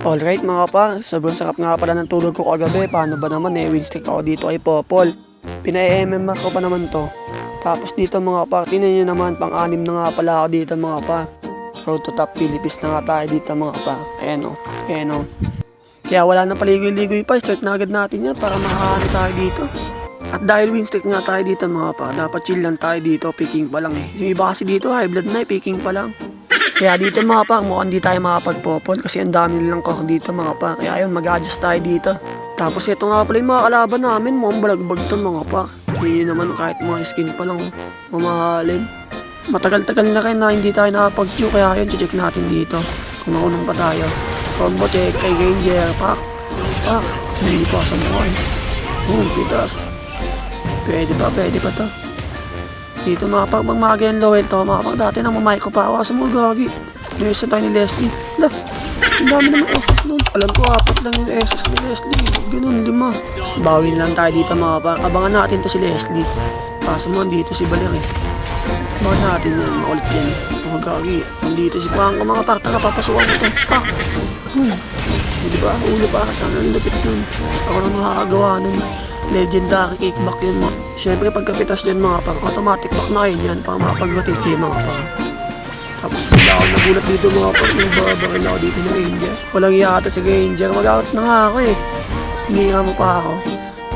Alright mga par, sobrang sarap nga pala ng tulog ko kagabi. Paano ba naman win streak ako dito kay Popol. Pina-MM ko pa naman to. Tapos dito mga par, tinan nyo naman, pang-anim na nga pala ako dito mga par. Road to top Philippines na nga tayo dito mga par. Ayan o. Kaya wala nang paligoy-ligoy pa, start na agad natin yan para makakano tayo dito. At dahil win streak nga tayo dito mga par, dapat chill lang tayo dito, picking pa lang eh. Yung iba kasi dito, high blood na picking pa lang. Kaya dito mga pa, mukhang di tayo makapag-popol kasi ang dami nilang core dito mga pa. Kaya ayun, mag-adjust tayo dito. Tapos ito nga pala yung mga kalaban namin, mukhang balagbag to mga pa. Hindi naman kahit mga skin pa lang mamahalin. Matagal-tagal na rin na hindi tayo nakapag-Q, kaya ayun, check natin dito. Kung nakunong pa tayo. Combo check kay Ranger, pak. Hindi pa sa mukha. Pitas. Pwede pa to. Dito mga pag magmaga yung lowel to mga pag dati nang mamay ko pa ako sa mga gagi. May isa tayo ni Leslie. Ang dami naman esos nun. Alam ko apat lang yung esos ni Leslie. Ganun, 5. Bawin lang tayo dito mga pag. Abangan natin to si Leslie. Kaso mo dito si Baler eh. Abangan natin yan. Makulit yan. Mga gagi. Nandito si Franco mga pag. Taka papasukan ko to. Pak. Hindi ba? Ulo pa. Ang lupit nun. Ako lang makakagawa nun. Legendary kickback yun mo. Siyempre pagkapitas yun mga pang automatic back na yun para makapag-rotate kayo mga pang. Tapos bigla ako nagulat dito mga pang. Nagbabaril ako dito ng Ranger. Walang yata si Ranger. Mag-out na nga ako eh. Tinira mo pa ako.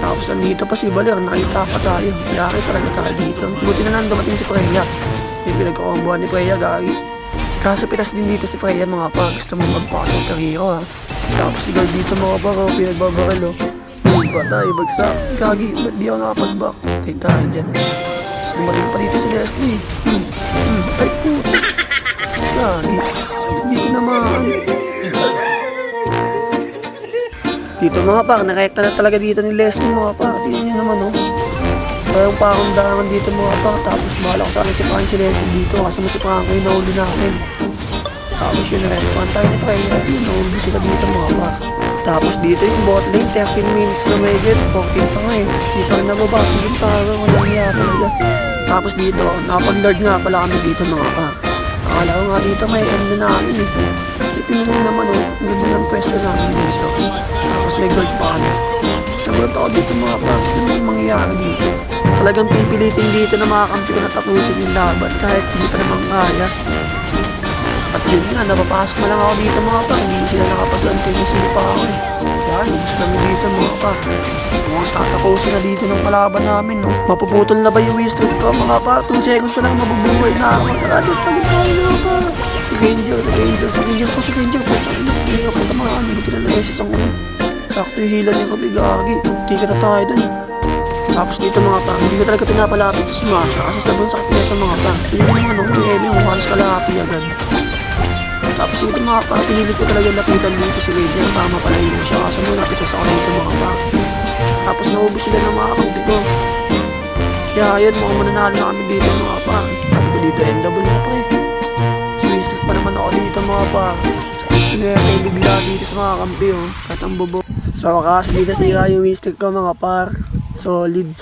Tapos andito pa si Baler. Nakita pa tayo. Yari talaga tayo dito. Buti na lang dumating si Freya. Yung pinagkakambuhan ni Freya gagi. Kaso pitas din dito si Freya mga pang. Gusto mo magpasok per hero ha. Tapos si guard dito mga pang. Pinagbabaril oh. Tayo bagsak. Gagi, ba't di ako nakapag-back? Tayo tayo dyan. Tapos lumating pa dito si Leslie. Ay puto. Gagi. Dito naman. Dito mga pak, nakayakta na talaga dito ni Leslie mga pak. Tingnan nyo naman oh. Parang parang darangan dito mga pak. Tapos bahala ko sana si Leslie dito. Kasi si Franco yung nahuli natin. Tapos yun, respawn tayo ni Freya. Yun, nahuli sila dito mga pak. Tapos dito yung bot lane, 13 minutes na may get, 14 pa nga eh. Di pa rin nababasa yung taro, walang iya talaga. Tapos dito, nakapag-lord nga pala kami dito mga pa. Akala ko nga dito may end na namin eh. Ito nyo naman oh, ang ganda ng pwesto namin dito. Tapos may gold pa kami. Tapos nagulat ako dito mga pa, ano yung mangyayari dito. Talagang pipilitin dito na makakampi ko na tapusin yung laban kahit hindi pa naman kaya. At yun nga, napapasok na lang ako dito mga pa. Hindi sila nakapag-antay na sila pa ako eh. Yan, gusto namin dito mga pa. Mukhang tatapusin na dito ng kalaban namin no. Mapuputol na ba yung win streak ko mga pa? 2 seconds na lang mabubuhay na ako. Tagadot tayo mga pa. Si Ranger po. Hindi ako tamaan. Buti na lang sa ulo. Sakto yung hila niya kabi gagi. Tika na tayo dun. Tapos dito mga pa, hindi ko talaga pinapalapit to si Masha kasi sabon sakit nito mga pa. Hindi ko naman yung heavy mo halos kalapi agad. Tapos dito mga pa, pinili ko talaga lapitan dito si Ranger para mapalayo mo siya kasi mo napitas ako dito mga pa. Tapos naubos sila ng mga kampi ko. Kaya ayun, mukhang mananalo na kami dito mga pa. Sabi ko dito, endable na pa eh. Sumistrik pa naman ako dito mga pa. Pinayatay bigla dito sa mga kampi oh, kahit ang bobo. Sa wakas, hindi nasira yung win streak ko mga par. Solid.